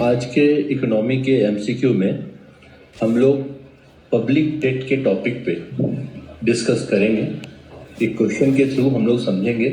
आज के इकोनॉमी के एमसीक्यू में हम लोग पब्लिक डेट के टॉपिक पे डिस्कस करेंगे। एक क्वेश्चन के थ्रू हम लोग समझेंगे।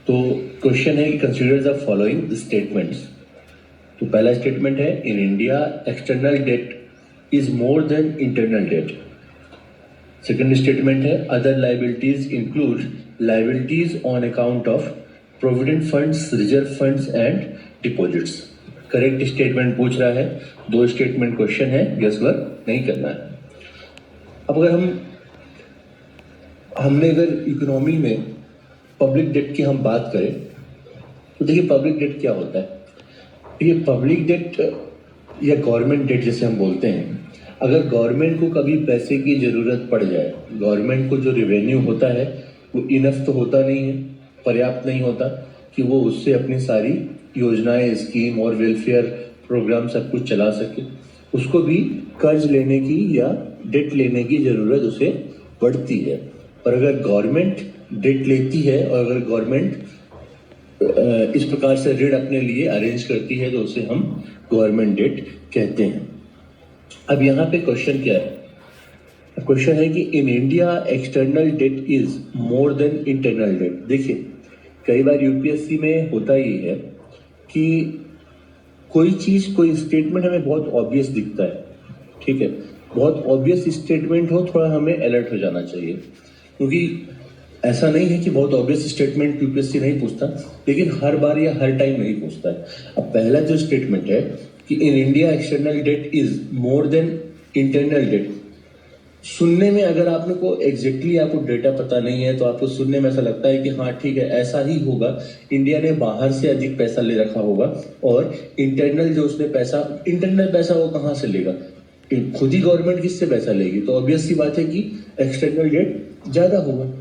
तो क्वेश्चन है कि कंसीडर द फॉलोइंग स्टेटमेंट्स। तो पहला स्टेटमेंट है, in India external debt is more than internal debt. Second statement है, other liabilities include liabilities on account of provident funds, reserve funds and deposits. Correct statement पूछ रहा है, दो statement question है, guess work नहीं करना है। अब अगर हमने अगर इकोनॉमी में पब्लिक डेट की हम बात करें तो देखिए पब्लिक डेट क्या होता है। ये पब्लिक डेट या गवर्नमेंट डेट जैसे हम बोलते हैं, अगर गवर्नमेंट को कभी पैसे की जरूरत पड़ जाए, गवर्नमेंट को जो रेवेन्यू होता है वो इनफ तो होता नहीं है, पर्याप्त नहीं होता कि वो उससे अपनी सारी योजनाएं, स्कीम और वेलफेयर प्रोग्राम सब कुछ चला सके, उसको भी कर्ज लेने की या डेट लेने की जरूरत उसे पड़ती है। और अगर गवर्नमेंट डेट लेती है और अगर गवर्नमेंट इस प्रकार से ऋण अपने लिए अरेंज करती है तो उसे हम गवर्नमेंट डेट कहते हैं। अब यहाँ पे क्वेश्चन क्या है? क्वेश्चन है कि in India external debt is more than internal debt. देखिए कई बार यूपीएससी में होता ही है कि कोई चीज, कोई स्टेटमेंट हमें बहुत ऑब्वियस दिखता है, ठीक है, बहुत ऑब्वियस स्टेटमेंट हो, थोड़ा हमें अलर्ट हो जाना चाहिए, क्योंकि ऐसा नहीं है कि बहुत ऑब्वियस स्टेटमेंट यूपीएससी नहीं पूछता, लेकिन हर बार या हर टाइम नहीं पूछता है। अब पहला जो स्टेटमेंट है कि in India external debt is more than internal debt, सुनने में अगर आपने को एग्जैक्टली आपको डेटा पता नहीं है तो आपको सुनने में ऐसा लगता है कि हाँ ठीक है ऐसा ही होगा, इंडिया ने बाहर से अधिक पैसा ले रखा होगा और इंटरनल जो उसने पैसा, इंटरनल पैसा वो कहाँ से लेगा, खुद ही गवर्नमेंट किससे पैसा लेगी, तो ऑब्वियस सी बात है कि एक्सटर्नल डेट ज्यादा होगा।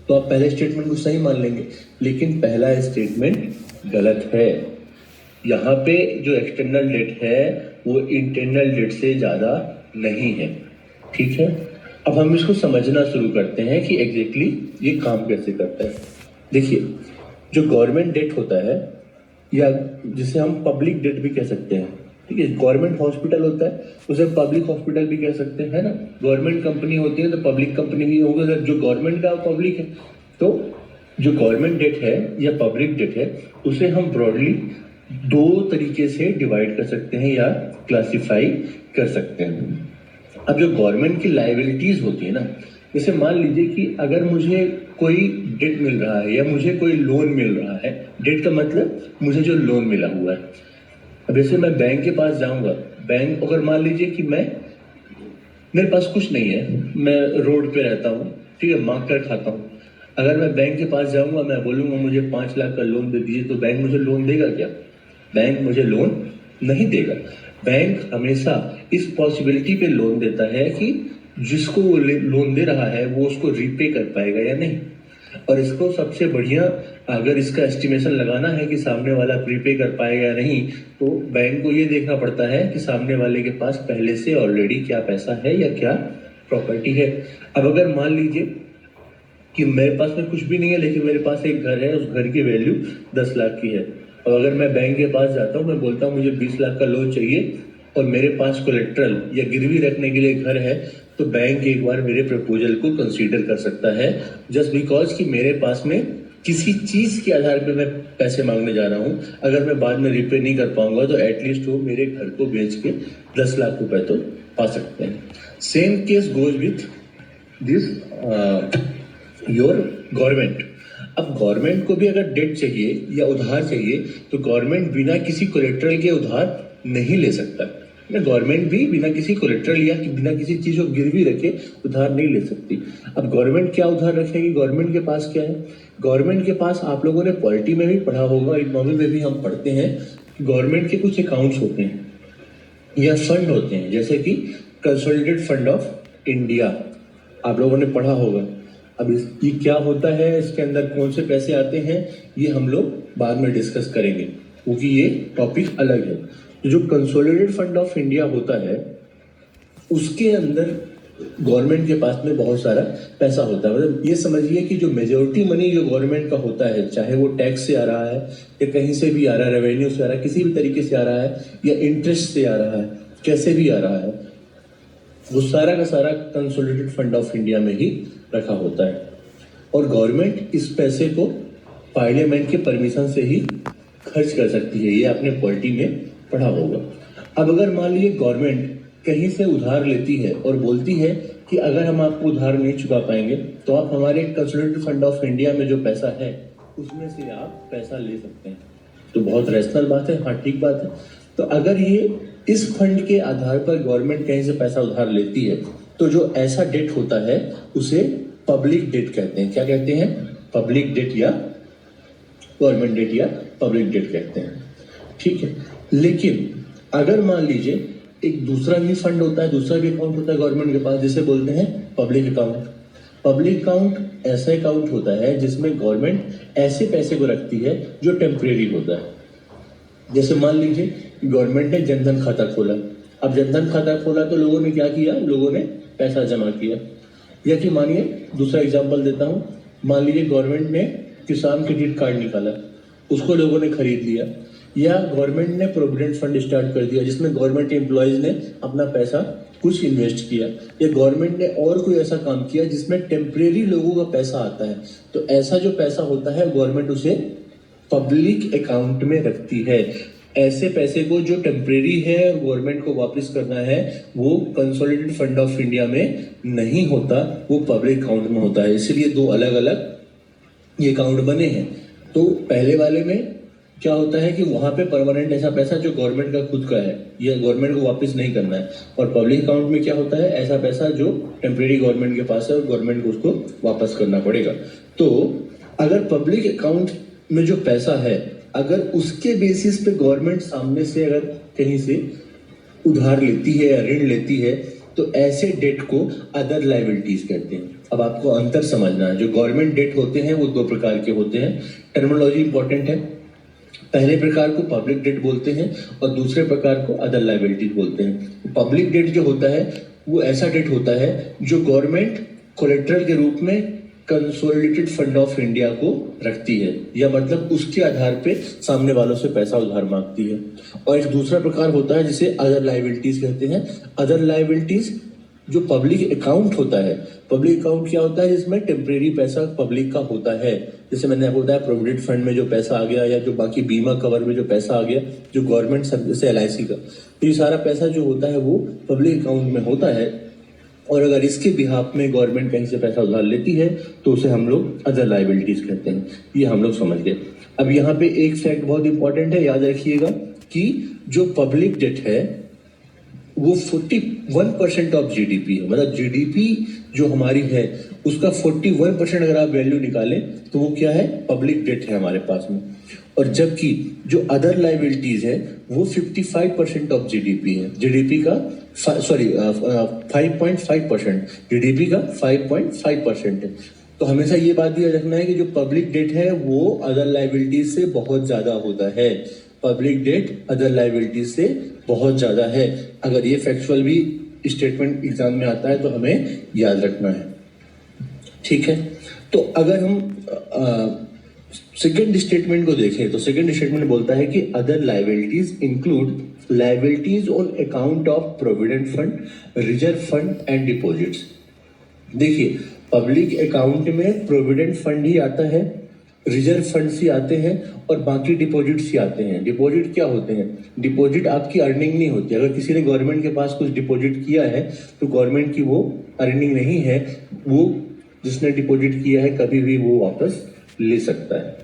तो आप पहले स्टेटमेंट को सही मान लेंगे, लेकिन पहला स्टेटमेंट गलत है। यहाँ पे जो एक्सटर्नल डेट है वो इंटरनल डेट से ज्यादा नहीं है, ठीक है। अब हम इसको समझना शुरू करते हैं कि एग्जैक्टली ये काम कैसे करता है। देखिए जो गवर्नमेंट डेट होता है या जिसे हम पब्लिक डेट भी कह सकते हैं, ठीक है, गवर्नमेंट हॉस्पिटल होता है उसे पब्लिक हॉस्पिटल भी कह सकते हैं, है ना। गवर्नमेंट कंपनी होती है तो पब्लिक कंपनी भी होगी, अगर जो गवर्नमेंट का पब्लिक है। तो जो गवर्नमेंट डेट है या पब्लिक डेट है उसे हम ब्रॉडली दो तरीके से डिवाइड कर सकते हैं या क्लासिफाई कर सकते हैं। अब जो गवर्नमेंट की लाइबिलिटीज होती है ना, जैसे मान लीजिए कि अगर मुझे कोई डेट मिल रहा है या मुझे कोई लोन मिल रहा है, डेट का मतलब मुझे जो लोन मिला हुआ है। अब जैसे मैं बैंक के पास जाऊंगा, बैंक अगर मान लीजिए कि मेरे पास कुछ नहीं है, मैं रोड पे रहता हूँ, ठीक है, मांग कर खाता हूँ, अगर मैं बैंक के पास जाऊंगा, मैं बोलूंगा मुझे 5 लाख का लोन दे दीजिए, तो बैंक मुझे लोन देगा क्या? बैंक मुझे लोन नहीं देगा। बैंक हमेशा इस पॉसिबिलिटी पे लोन देता है कि जिसको वो लोन दे रहा है वो उसको रीपे कर पाएगा या नहीं। और इसको सबसे बढ़िया अगर इसका एस्टिमेशन लगाना है कि सामने वाला प्रीपे कर पाएगा या नहीं, तो बैंक को ये देखना पड़ता है कि सामने वाले के पास पहले से ऑलरेडी क्या पैसा है या क्या प्रॉपर्टी है। अब अगर मान लीजिए कि मेरे पास में कुछ भी नहीं है, लेकिन मेरे पास एक घर है, उस घर की वैल्यू 10 लाख की है, और अगर मैं बैंक के पास जाता हूँ, मैं बोलता हूँ मुझे 20 लाख का लोन चाहिए और मेरे पास कोलेट्रल या गिरवी रखने के लिए घर है, तो बैंक एक बार मेरे प्रपोजल को कंसीडर कर सकता है, जस्ट बिकॉज कि मेरे पास में किसी चीज के आधार पे मैं पैसे मांगने जा रहा हूँ। अगर मैं बाद में रिपे नहीं कर पाऊंगा तो एटलीस्ट वो मेरे घर को बेच के 10 लाख रुपए तो पा सकते हैं। Same case goes with this your government. अब गवर्नमेंट को भी अगर डेट चाहिए या उधार चाहिए तो गवर्नमेंट बिना किसी कोलेट्रल के उधार नहीं ले सकता। गवर्नमेंट भी बिना किसी कोलेट्रल या बिना किसी चीज को गिरवी रखे उधार नहीं ले सकती। अब गवर्नमेंट क्या उधार रखेगी? गवर्नमेंट के पास क्या है? गवर्नमेंट के पास, आप लोगों ने पॉलिटी में भी पढ़ा होगा, इकोनॉमी में भी हम पढ़ते हैं, गवर्नमेंट के कुछ अकाउंट्स होते हैं या फंड होते हैं, जैसे कि कंसोलिडेटेड फंड ऑफ इंडिया, आप लोगों ने पढ़ा होगा। अब ये क्या होता है, इसके अंदर कौन से पैसे आते हैं, ये हम लोग बाद में डिस्कस करेंगे, क्योंकि ये टॉपिक अलग है। जो कंसोलिडेटेड फंड ऑफ इंडिया होता है उसके अंदर गवर्नमेंट के पास में बहुत सारा पैसा होता है। मतलब ये समझिए कि जो मेजोरिटी मनी जो गवर्नमेंट का होता है, चाहे वो टैक्स से आ रहा है या कहीं से भी आ रहा है, रेवेन्यू से आ रहा है, किसी भी तरीके से आ रहा है या इंटरेस्ट से आ रहा है, कैसे भी आ रहा है, वो सारा का सारा कंसोलिडेटेड फंड ऑफ इंडिया में ही रखा होता है और गवर्नमेंट इस पैसे को पार्लियामेंट के परमिशन से ही खर्च कर सकती है। ये आपने पॉलिटी में पढ़ा होगा। अब अगर मान लीजिए गवर्नमेंट कहीं से उधार लेती है और बोलती है कि अगर हम आपको उधार नहीं चुका पाएंगे तो आप हमारे कंसोलिडेटेड फंड ऑफ इंडिया में जो पैसा है उसमें से आप पैसा ले सकते हैं, तो बहुत रैशनल बात है, हाँ ठीक बात है। तो अगर ये इस फंड के आधार पर गवर्नमेंट कहीं से पैसा उधार लेती है तो जो ऐसा डेट होता है उसे पब्लिक डेट कहते हैं। क्या कहते हैं? पब्लिक डेट या गवर्नमेंट डेट या पब्लिक डेट कहते हैं, ठीक है। लेकिन अगर मान लीजिए एक दूसरा भी फंड होता है, दूसरा भी अकाउंट होता है गवर्नमेंट के पास, जिसे बोलते हैं पब्लिक अकाउंट। पब्लिक अकाउंट ऐसा अकाउंट होता है जिसमें गवर्नमेंट ऐसे पैसे को रखती है जो टेम्परेरी होता है। जैसे मान लीजिए गवर्नमेंट ने जनधन खाता खोला। अब जनधन खाता खोला तो लोगों ने क्या किया? लोगों ने पैसा जमा किया। या कि मानिए दूसरा एग्जांपल देता हूँ, मान लीजिए गवर्नमेंट ने किसान क्रेडिट कार्ड निकाला, उसको लोगों ने खरीद लिया। या गवर्नमेंट ने प्रोविडेंट फंड स्टार्ट कर दिया जिसमें गवर्नमेंट एम्प्लॉयज ने अपना पैसा कुछ इन्वेस्ट किया। या गवर्नमेंट ने और कोई ऐसा काम किया जिसमें टेम्परेरी लोगों का पैसा आता है, तो ऐसा जो पैसा होता है गवर्नमेंट उसे पब्लिक अकाउंट में रखती है। ऐसे पैसे को जो टेम्परेरी है गवर्नमेंट को वापस करना है वो कंसोलिडेटेड फंड ऑफ इंडिया में नहीं होता, वो पब्लिक अकाउंट में होता है। इसलिए दो अलग अलग ये अकाउंट बने हैं। तो पहले वाले में क्या होता है कि वहां पे परमानेंट ऐसा पैसा जो गवर्नमेंट का खुद का है, ये गवर्नमेंट को वापस नहीं करना है। और पब्लिक अकाउंट में क्या होता है? ऐसा पैसा जो टेम्परेरी गवर्नमेंट के पास है और गवर्नमेंट को उसको वापस करना पड़ेगा। तो अगर पब्लिक अकाउंट में जो पैसा है, अगर उसके बेसिस पे गवर्नमेंट सामने से अगर कहीं से उधार लेती है या ऋण लेती है तो ऐसे डेट को अदर लायबिलिटीज कहते हैं। अब आपको अंतर समझना है, जो गवर्नमेंट डेट होते हैं वो दो प्रकार के होते हैं। टर्मिनोलॉजी इंपॉर्टेंट है। पहले प्रकार को पब्लिक डेट बोलते हैं और दूसरे प्रकार को अदर लायबिलिटीज बोलते हैं। पब्लिक डेट जो होता है वो ऐसा डेट होता है जो गवर्नमेंट कोलेट्रल के रूप में कंसोलिडेटेड फंड ऑफ इंडिया को रखती है, या मतलब उसके आधार पे सामने वालों से पैसा उधार मांगती है। और एक दूसरा प्रकार होता है जिसे अदर लायबिलिटीज कहते हैं। अदर लायबिलिटीज जो पब्लिक अकाउंट होता है, पब्लिक अकाउंट क्या होता है? जिसमें टेम्परेरी पैसा पब्लिक का होता है। जैसे मैंने आपको बताया प्रोविडेंट फंड में जो पैसा आ गया, या जो बाकी बीमा कवर में जो पैसा आ गया, जो गवर्नमेंट सर्विस से LIC का, तो ये सारा पैसा जो होता है वो पब्लिक अकाउंट में होता है। और अगर इसके बिहाफ में गवर्नमेंट कहीं से पैसा उधार लेती है तो उसे हम लोग अदर लायबिलिटीज कहते हैं। ये हम लोग समझ गए। अब यहाँ पे एक फैक्ट बहुत इंपॉर्टेंट है, याद रखिएगा कि जो पब्लिक डेट है वो 41% ऑफ GDP है। मतलब GDP जो हमारी है उसका 41% अगर आप वैल्यू निकालें तो वो क्या है? पब्लिक डेट है हमारे पास में। और जबकि जो अदर लायबिलिटीज है वो 55% ऑफ GDP है। GDP का 5.5%, GDP का 5.5% है। तो हमेशा ये बात भी याद रखना है कि जो पब्लिक डेट है वो अदर लायबिलिटीज से बहुत ज्यादा होता है। पब्लिक डेट अदर लायबिलिटीज से बहुत ज्यादा है। अगर ये फैक्चुअल भी स्टेटमेंट एग्जाम में आता है तो हमें याद रखना है, ठीक है। तो अगर हम सेकेंड स्टेटमेंट को देखें तो सेकेंड स्टेटमेंट बोलता है कि other liabilities include liabilities on account of provident fund, reserve fund and deposits. देखिए पब्लिक अकाउंट में प्रोविडेंट फंड ही आता है, रिजर्व फंड्स ही आते हैं और बाकी डिपॉजिट्स ही आते हैं। डिपॉजिट क्या होते हैं? डिपॉजिट आपकी अर्निंग नहीं होती। अगर किसी ने गवर्नमेंट के पास कुछ डिपॉजिट किया है तो गवर्नमेंट की वो अर्निंग नहीं है, वो जिसने डिपॉजिट किया है कभी भी वो वापस ले सकता है।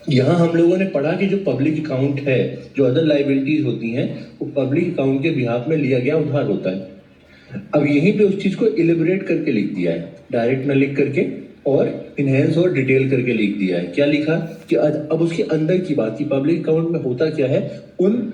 यहाँ हम लोगों ने पढ़ा कि जो पब्लिक अकाउंट है, जो अदर लायबिलिटीज होती हैं, वो पब्लिक अकाउंट के बिहाफ में लिया गया उधार होता है। अब यहीं पे उस चीज को इलिबरेट करके लिख दिया है, डायरेक्ट न लिख करके और इनहेंस और डिटेल करके लिख दिया है। क्या लिखा कि अब उसके अंदर की बात की पब्लिक अकाउंट में होता क्या है, उन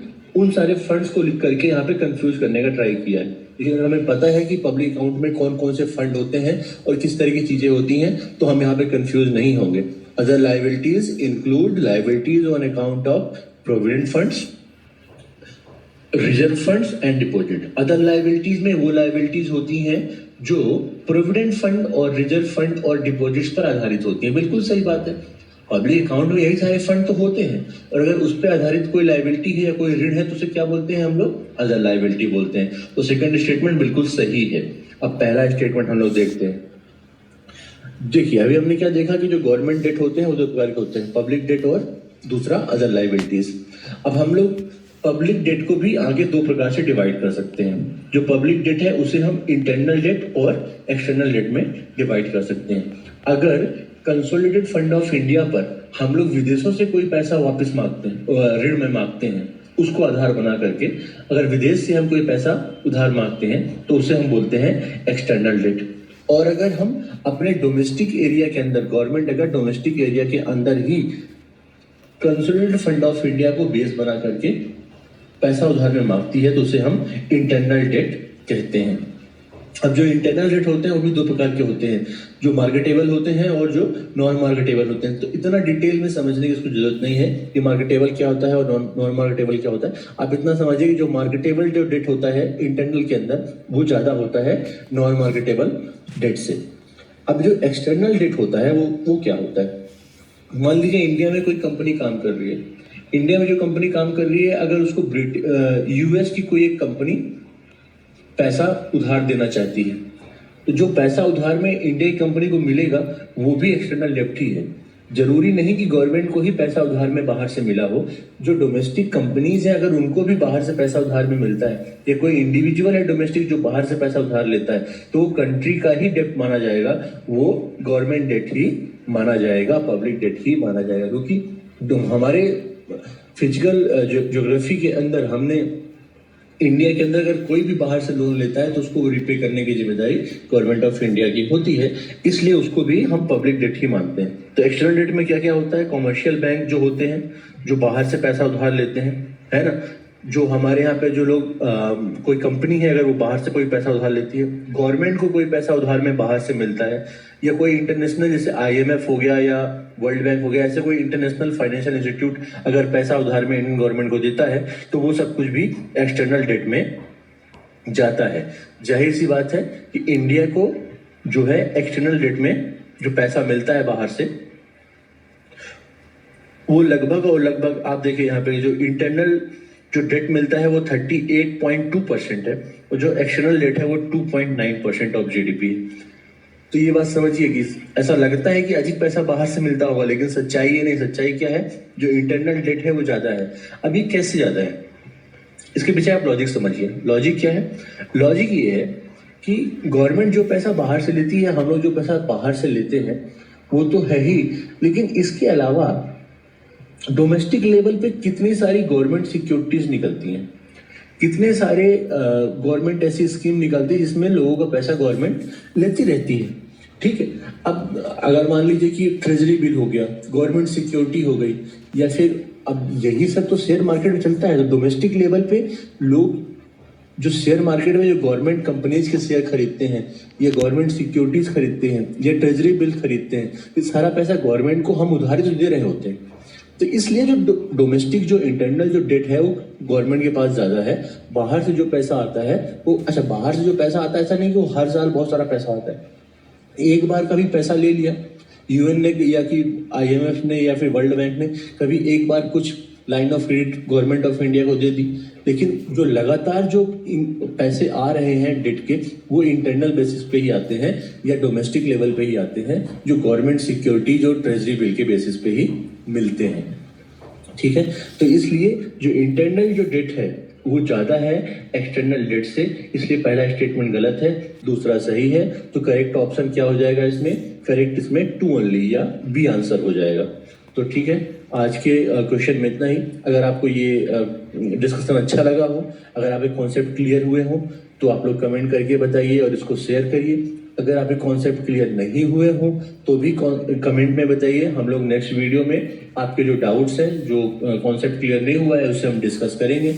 सारे फंड्स को लिख करके यहाँ पे कंफ्यूज करने का ट्राई किया है। लेकिन हमें पता है कि पब्लिक अकाउंट में कौन कौन से फंड होते हैं और किस तरह की चीजें होती हैं, तो हम यहाँ पे कंफ्यूज नहीं होंगे। Other liabilities include liabilities on account of provident funds, reserve funds and deposit. Other liabilities में वो लायबिलिटीज होती हैं जो प्रोविडेंट फंड और रिजर्व फंड और डिपॉजिट्स पर आधारित होती हैं। बिल्कुल सही बात है, पब्लिक अकाउंट में यही सारे फंड तो होते हैं, और अगर उस पर आधारित कोई लायबिलिटी है या कोई ऋण है तो उसे क्या बोलते हैं हम लोग? अदर लायबिलिटी बोलते हैं। तो सेकंड स्टेटमेंट बिल्कुल सही है। अब पहला स्टेटमेंट हम लोग देखते हैं। देखिए, अभी हमने क्या देखा कि जो गवर्नमेंट डेट होते हैं वो दो प्रकार के होते हैं, पब्लिक डेट और दूसरा अदर लायबिलिटीज। अब हम लोग पब्लिक डेट को भी आगे दो प्रकार से डिवाइड कर सकते हैं। जो पब्लिक डेट है उसे हम इंटरनल डेट और एक्सटर्नल डेट में डिवाइड कर सकते हैं। अगर कंसोलिडेटेड फंड ऑफ इंडिया पर हम लोग विदेशों से कोई पैसा वापस मांगते हैं, ऋण में मांगते हैं, उसको आधार बना करके अगर विदेश से हम कोई पैसा उधार मांगते हैं तो उसे हम बोलते हैं एक्सटर्नल डेट। और अगर हम अपने डोमेस्टिक एरिया के अंदर, गवर्नमेंट अगर डोमेस्टिक एरिया के अंदर ही कंसोलिडेटेड फंड ऑफ इंडिया को बेस बना करके पैसा उधार में मांगती है तो उसे हम इंटरनल डेट कहते हैं। अब जो इंटरनल डेट होते हैं वो भी दो प्रकार के होते हैं, जो मार्केटेबल होते हैं और जो नॉन मार्केटेबल होते हैं। तो इतना डिटेल में समझने की इसको जरूरत नहीं है कि मार्केटेबल क्या होता है और नॉन मार्केटेबल क्या होता है। आप इतना समझिए कि जो मार्केटेबल जो डेट होता है इंटरनल के अंदर वो ज्यादा होता है नॉन मार्केटेबल डेट से। अब जो एक्सटर्नल डेट होता है वो क्या होता है? मान लीजिए इंडिया में कोई कंपनी काम कर रही है। इंडिया में जो कंपनी काम कर रही है, अगर उसको यूएस की कोई एक कंपनी पैसा उधार देना चाहती है तो जो पैसा उधार में इंडिया की कंपनी को मिलेगा वो भी एक्सटर्नल डेट ही है। जरूरी नहीं कि गवर्नमेंट को ही पैसा उधार में बाहर से मिला हो। जो डोमेस्टिक कंपनीज है अगर उनको भी बाहर से पैसा उधार में मिलता है, या कोई इंडिविजुअल है डोमेस्टिक जो बाहर से पैसा उधार लेता है, तो वो कंट्री का ही डेट माना जाएगा, वो गवर्नमेंट डेट ही माना जाएगा, पब्लिक डेट ही माना जाएगा। क्योंकि हमारे फिजिकल ज्योग्राफी के अंदर हमने इंडिया के अंदर अगर कोई भी बाहर से लोन लेता है तो उसको रिपे करने की जिम्मेदारी गवर्नमेंट ऑफ इंडिया की होती है, इसलिए उसको भी हम पब्लिक डेट ही मानते हैं। तो एक्सटर्नल डेट में क्या क्या होता है? कॉमर्शियल बैंक जो होते हैं जो बाहर से पैसा उधार लेते हैं, है ना, जो हमारे यहाँ पे जो लोग कोई कंपनी है अगर वो बाहर से कोई पैसा उधार लेती है, गवर्नमेंट को कोई पैसा उधार में बाहर से मिलता है, या कोई इंटरनेशनल जैसे आईएमएफ हो गया या वर्ल्ड बैंक हो गया, ऐसे कोई इंटरनेशनल फाइनेंशियल इंस्टीट्यूट अगर पैसा उधार में इंडियन गवर्नमेंट को देता है तो वो सब कुछ भी एक्सटर्नल डेट में जाता है। जाहिर सी बात है कि इंडिया को जो है एक्सटर्नल डेट में जो पैसा मिलता है बाहर से वो लगभग आप देखिए यहाँ पे जो इंटरनल जो डेट मिलता है वो 38.2% है और जो एक्सटर्नल डेट है वो 2.9% ऑफ जीडीपी है। तो ये बात समझिए कि ऐसा लगता है कि अधिक पैसा बाहर से मिलता होगा, लेकिन सच्चाई ये नहीं। सच्चाई क्या है? जो इंटरनल डेट है वो ज्यादा है। अब ये कैसे ज्यादा है, इसके पीछे आप लॉजिक समझिए। लॉजिक क्या है? लॉजिक ये है कि गवर्नमेंट जो पैसा बाहर से लेती है, हम लोग जो पैसा बाहर से लेते हैं वो तो है ही, लेकिन इसके अलावा डोमेस्टिक लेवल पे कितनी सारी गवर्नमेंट सिक्योरिटीज निकलती हैं, कितने सारे गवर्नमेंट ऐसी स्कीम निकालती है जिसमें लोगों का पैसा गवर्नमेंट लेती रहती है। ठीक है, अब अगर मान लीजिए कि ट्रेजरी बिल हो गया, गवर्नमेंट सिक्योरिटी हो गई, या फिर अब यही सब तो शेयर मार्केट में चलता है। तो डोमेस्टिक लेवल पे लोग जो शेयर मार्केट में जो गवर्नमेंट कंपनीज के शेयर खरीदते हैं या गवर्नमेंट सिक्योरिटीज खरीदते हैं या ट्रेजरी बिल खरीदते हैं, ये सारा पैसा गवर्नमेंट को हम उधारी तो दे रहे होते हैं। तो इसलिए जो डोमेस्टिक जो इंटरनल जो डेट है वो गवर्नमेंट के पास ज्यादा है। बाहर से जो पैसा आता है वो, अच्छा बाहर से जो पैसा आता है ऐसा नहीं कि वो हर साल बहुत सारा पैसा आता है। एक बार कभी पैसा ले लिया यूएन ने या कि आईएमएफ ने या फिर वर्ल्ड बैंक ने, कभी एक बार कुछ line of credit government of India को दे दी, लेकिन जो लगातार जो पैसे आ रहे हैं डेट के वो इंटरनल बेसिस पे ही आते हैं या डोमेस्टिक लेवल पे ही आते हैं, जो गवर्नमेंट सिक्योरिटी जो ट्रेजरी बिल के बेसिस पे ही मिलते हैं। ठीक है, तो इसलिए जो इंटरनल जो डेट है वो ज्यादा है एक्सटर्नल डेट से, इसलिए पहला स्टेटमेंट गलत है, दूसरा सही है। तो करेक्ट ऑप्शन क्या हो जाएगा इसमें? करेक्ट इसमें 2 ओनली या बी आंसर हो जाएगा। तो ठीक है, आज के क्वेश्चन में इतना ही। अगर आपको ये डिस्कशन अच्छा लगा हो, अगर आपके कॉन्सेप्ट क्लियर हुए हो तो आप लोग कमेंट करके बताइए और इसको शेयर करिए। अगर आपके कॉन्सेप्ट क्लियर नहीं हुए हो तो भी कमेंट में बताइए। हम लोग नेक्स्ट वीडियो में आपके जो डाउट्स हैं, जो कॉन्सेप्ट क्लियर नहीं हुआ है उससे हम डिस्कस करेंगे।